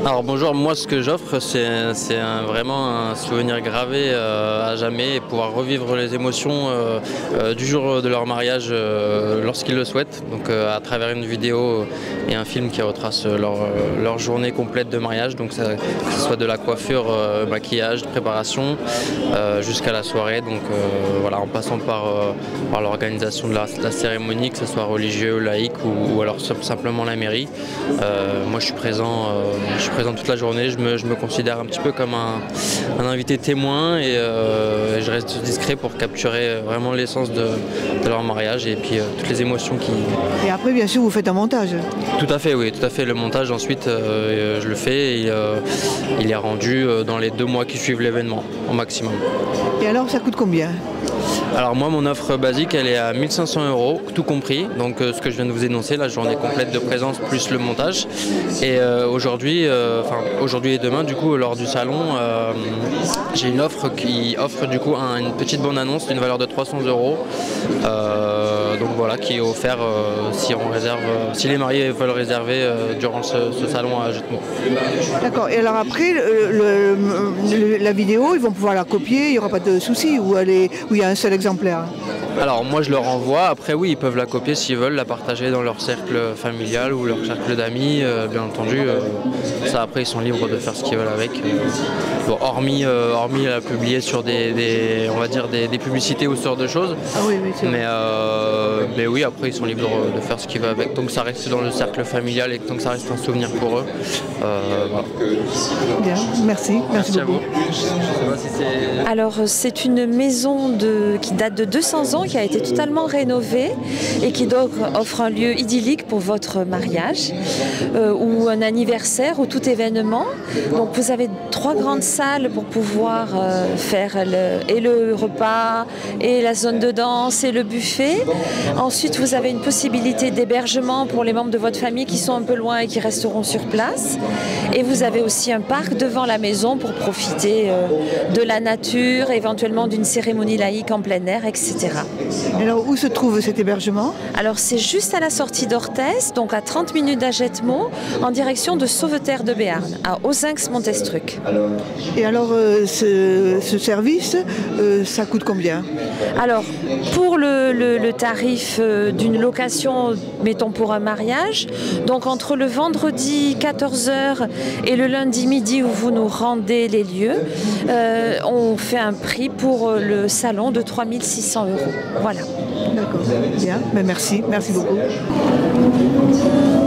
Alors bonjour, moi ce que j'offre c'est vraiment un souvenir gravé à jamais et pouvoir revivre les émotions du jour de leur mariage lorsqu'ils le souhaitent. Donc à travers une vidéo et un film qui retrace leur journée complète de mariage. Donc que ce soit de la coiffure, maquillage, préparation jusqu'à la soirée. Donc voilà, en passant par l'organisation de la cérémonie, que ce soit religieux, laïque ou alors simplement la mairie. Moi je suis présent toute la journée, je me considère un petit peu comme un invité témoin et je reste discret pour capturer vraiment l'essence de leur mariage et puis toutes les émotions qui... Et après bien sûr vous faites un montage. Tout à fait, oui, tout à fait. Le montage ensuite je le fais et il est rendu dans les 2 mois qui suivent l'événement au maximum. Et alors ça coûte combien ? Alors moi mon offre basique elle est à 1 500 €, tout compris, donc ce que je viens de vous énoncer, la journée complète de présence plus le montage. Et aujourd'hui et demain du coup lors du salon, j'ai une offre qui offre du coup une petite bande annonce d'une valeur de 300 €. Donc voilà, qui est offert si les mariés veulent réserver durant ce salon à Jetmo. D'accord, et alors après la vidéo ils vont pouvoir la copier, il n'y aura pas de souci où il y a un seul exemplaire. Alors moi je leur envoie, après oui ils peuvent la copier s'ils veulent, la partager dans leur cercle familial ou leur cercle d'amis, bien entendu. Ça après ils sont libres de faire ce qu'ils veulent avec. Bon, hormis la publier sur on va dire des publicités ou ce genre de choses. Ah oui, c'est vrai. Mais oui après ils sont libres de faire ce qu'ils veulent avec. Donc ça reste dans le cercle familial et donc ça reste un souvenir pour eux. Voilà. Bien, merci À beaucoup. vous. Alors c'est une maison qui date de 200 ans, qui a été totalement rénovée et qui donc offre un lieu idyllique pour votre mariage ou un anniversaire ou tout événement. Donc vous avez 3 grandes salles pour pouvoir faire le repas et la zone de danse et le buffet. Ensuite vous avez une possibilité d'hébergement pour les membres de votre famille qui sont un peu loin et qui resteront sur place. Et vous avez aussi un parc devant la maison pour profiter de la nature, éventuellement d'une cérémonie laïque en plein air, etc. Alors où se trouve cet hébergement ? Alors c'est juste à la sortie d'Orthez, donc à 30 minutes d'Agetmo, en direction de Sauveterre de Béarn, à Ozinx-Montestruc. Et alors ce service, ça coûte combien ? Alors pour le tarif d'une location, mettons pour un mariage, donc entre le vendredi 14h et le lundi midi où vous nous rendez les lieux, on fait un prix pour le salon de 3 600 €. Voilà. D'accord, bien, ben merci beaucoup.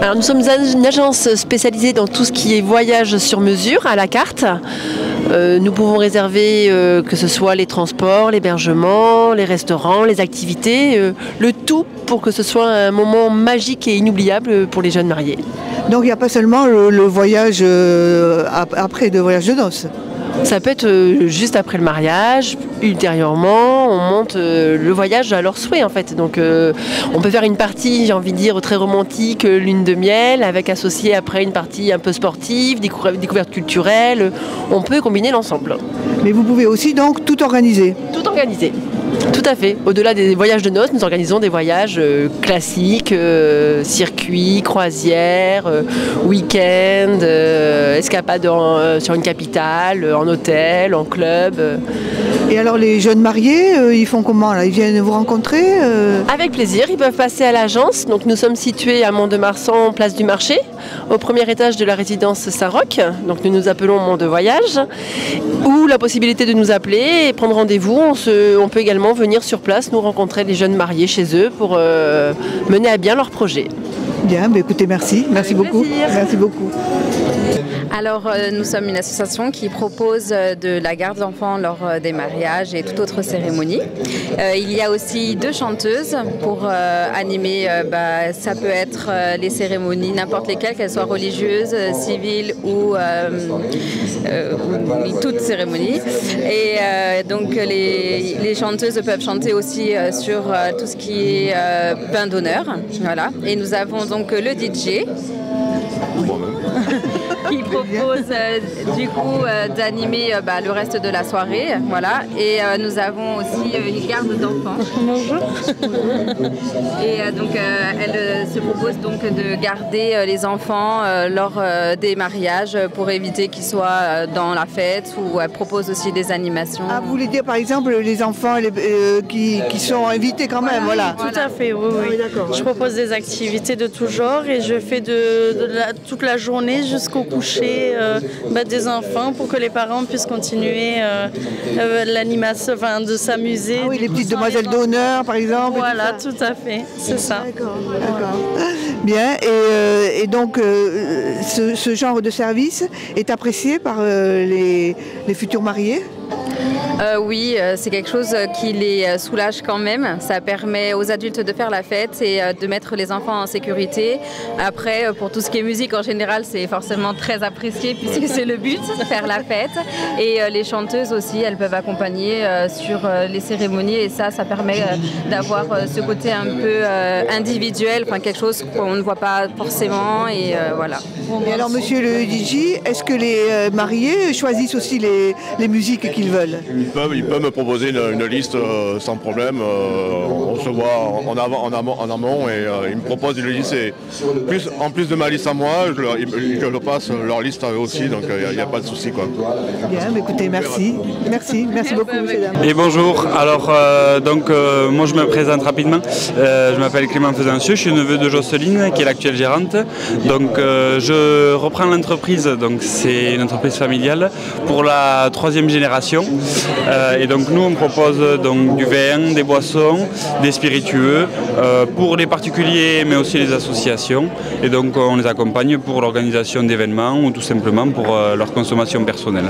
Alors nous sommes une agence spécialisée dans tout ce qui est voyage sur mesure à la carte. Nous pouvons réserver que ce soit les transports, l'hébergement, les restaurants, les activités, le tout pour que ce soit un moment magique et inoubliable pour les jeunes mariés. Donc il n'y a pas seulement le voyage après de voyage de noces. Ça peut être juste après le mariage, ultérieurement, on monte le voyage à leur souhait en fait. Donc on peut faire une partie, j'ai envie de dire, très romantique, lune de miel, avec associé après une partie un peu sportive, découverte culturelle. On peut combiner l'ensemble. Mais vous pouvez aussi donc tout organiser. Tout organiser. Tout à fait. Au-delà des voyages de noces, nous organisons des voyages classiques, circuits, croisières, week-end, escapades sur une capitale, en hôtel, en club. Et alors les jeunes mariés, ils font comment là ? Ils viennent vous rencontrer Avec plaisir, ils peuvent passer à l'agence. Donc nous sommes situés à Mont-de-Marsan, place du Marché, au premier étage de la résidence Saint-Roch. Donc nous nous appelons Mont de Voyage. Ou la possibilité de nous appeler et prendre rendez-vous. On peut également venir sur place, nous rencontrer les jeunes mariés chez eux pour mener à bien leur projet. Bien, bah écoutez, merci beaucoup. Plaisir. Merci beaucoup. Alors nous sommes une association qui propose de la garde d'enfants lors des mariages et toute autre cérémonie. Il y a aussi 2 chanteuses pour animer, ça peut être les cérémonies, n'importe lesquelles, qu'elles soient religieuses, civiles ou toutes cérémonies. Et donc les chanteuses peuvent chanter aussi sur tout ce qui est pain d'honneur. Voilà. Et nous avons donc le DJ. qui propose du coup d'animer le reste de la soirée. Voilà. Et nous avons aussi une garde d'enfants. Bonjour. Et donc elle se propose donc de garder les enfants lors des mariages pour éviter qu'ils soient dans la fête, ou elle propose aussi des animations. Ah, vous voulez dire par exemple les enfants qui sont invités quand même, voilà. Tout à fait, oui. Ah oui, d'accord. Je propose des activités de tout genre et je fais toute la journée jusqu'au coucher des enfants pour que les parents puissent continuer l'animation, enfin de s'amuser. Ah oui, les petites demoiselles d'honneur par exemple. Voilà, tout à fait, c'est ça. D'accord. Bien, et donc ce genre de service est apprécié par les futurs mariés? Oui, c'est quelque chose qui les soulage quand même. Ça permet aux adultes de faire la fête et de mettre les enfants en sécurité. Après, pour tout ce qui est musique en général, c'est forcément très apprécié puisque c'est le but, faire la fête. Et les chanteuses aussi, elles peuvent accompagner sur les cérémonies et ça permet d'avoir ce côté un peu individuel, enfin quelque chose qu'on ne voit pas forcément et voilà. Et alors monsieur le DJ, est-ce que les mariés choisissent aussi les musiques qu'ils veulent? Ils peuvent me proposer une liste sans problème. On se voit en amont et ils me proposent une liste. Et en plus de ma liste à moi, je leur passe leur liste à eux aussi, donc il n'y a pas de souci, quoi. Bien, mais écoutez, merci beaucoup, monsieur, dames. Et bonjour, alors moi je me présente rapidement, je m'appelle Clément Faisancieux, je suis neveu de Jocelyne qui est l'actuelle gérante. Donc je reprends l'entreprise, donc c'est une entreprise familiale pour la 3e génération. Et donc nous on propose donc du vin, des boissons, des spiritueux pour les particuliers mais aussi les associations. Et donc on les accompagne pour l'organisation d'événements ou tout simplement pour leur consommation personnelle.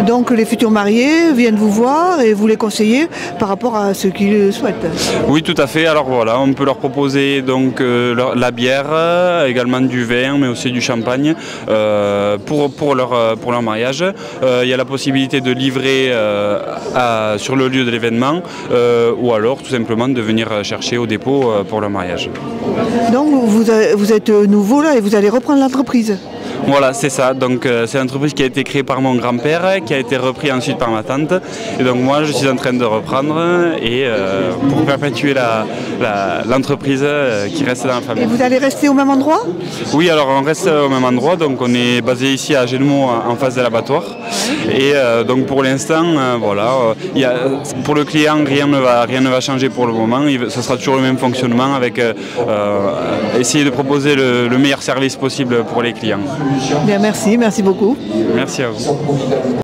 Donc les futurs mariés viennent vous voir et vous les conseillez par rapport à ce qu'ils souhaitent? Oui, tout à fait. Alors voilà, on peut leur proposer donc la bière, également du vin, mais aussi du champagne pour leur mariage. Il y a la possibilité de livrer sur le lieu de l'événement ou alors tout simplement de venir chercher au dépôt pour leur mariage. Donc vous êtes nouveau là et vous allez reprendre l'entreprise? Voilà, c'est ça. Donc c'est l'entreprise qui a été créée par mon grand-père, qui a été repris ensuite par ma tante. Et donc moi, je suis en train de reprendre et pour perpétuer l'entreprise qui reste dans la famille. Et vous allez rester au même endroit? Oui, alors on reste au même endroit. Donc on est basé ici à Génemaux, en face de l'abattoir. Et donc pour l'instant, voilà, pour le client, rien ne va changer pour le moment. Ce sera toujours le même fonctionnement avec essayer de proposer le meilleur service possible pour les clients. Bien, merci beaucoup. Merci à vous.